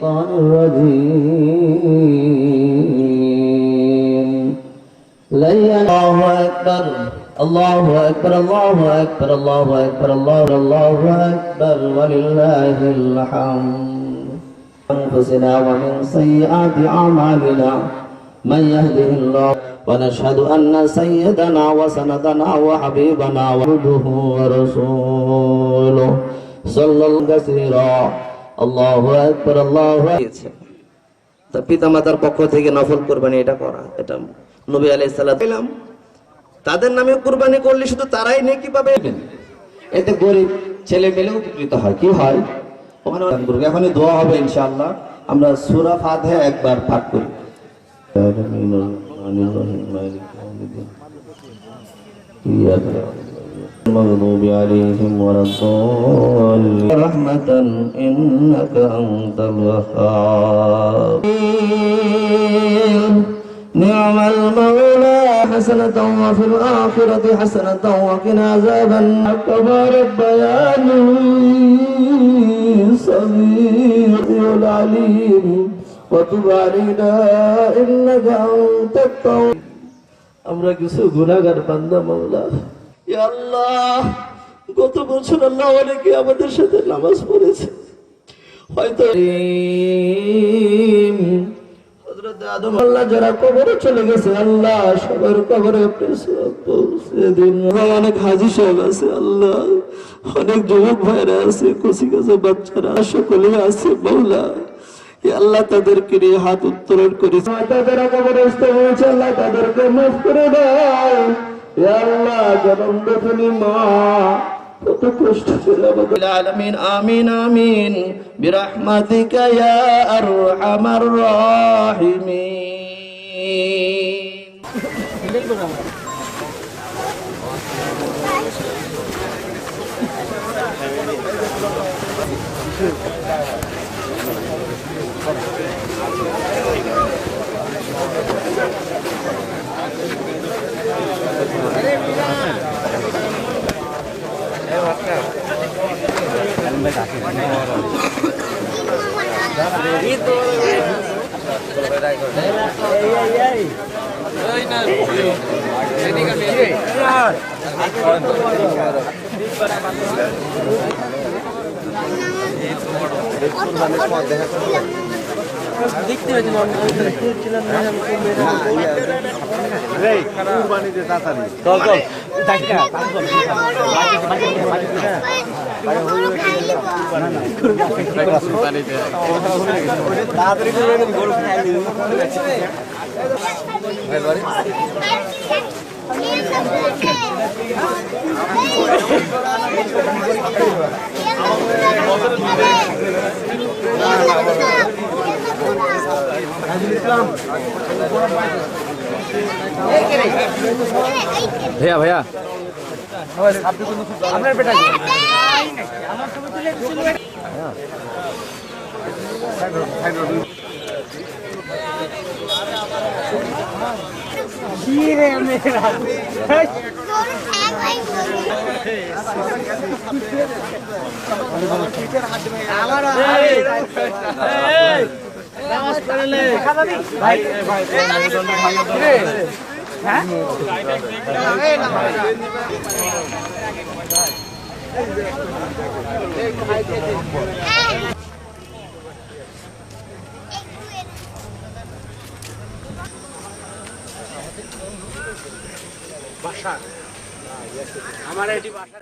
الشيطان الرجيم الله أكبر الله أكبر الله أكبر الله أكبر الله أكبر ولله الحمد أنفسنا ومن سيئات أعمالنا من يهده الله ونشهد أن سيدنا وسندنا وحبيبنا وعبده ورسوله صلى الله كثيرا الله أكبر الله أكبر পিতা মাতার পক্ষ থেকে নফল কুরবানি এটা করা, এটা নবী আলাইহিস সালাম তাদের নামে কুরবানি করলে শুধু তারাই নেকি পাবে, এতে গরিব ছেলে মেয়েও উপকৃত হয়। কি হয় ওখানে এখন দোয়া হবে ইনশাআল্লাহ। আমরা সূরা ফাতিহা একবার পাঠ করি। المغضوب عليهم ولا الضالين رحمة إنك أنت الوهاب نعم المولى حسنة وفي الآخرة حسنة وقنا عذاب النار كما ربياني صغير العليم وتب علينا إنك أنت التواب আমরা কিছু গুনাহগার বান্দা মাওলা, ইয়া আল্লাহ গত বছর আল্লাহ অনেকে আমাদের সাথে নামাজ পড়েছে, হয়তো হযরত আদম আল্লাহ যারা কবরে চলে গেছে আল্লাহ সবার কবরে আপনি সওয়াব পৌঁছে দিন। অনেক হাজী সাহেব আছে আল্লাহ, অনেক যুবক ভাইরা আছে, কচি কাঁচা বাচ্চারা সকলে আছে মাওলা, আল্লাহ তাদেরকে নিয়ে হাত উত্তোলন করেছে, তাদের কবরস্থ হয়েছে আল্লাহ তাদেরকে মাফ করে দাও। ইয়া আল্লাহ জনম দফনি মা কত কষ্ট ছিল আমাদের আলামিন আমিন আমিন বিরহমাতিকা ইয়া আরহামার রাহিমিন। দেখতে भैया भैया আপনার বেটা আমার ছবি তুলে দিছিল কি রে মেরা আমার নামাজ পড়লে ভাই ভাই হ্যাঁ বাসা আমার এটি বাসা।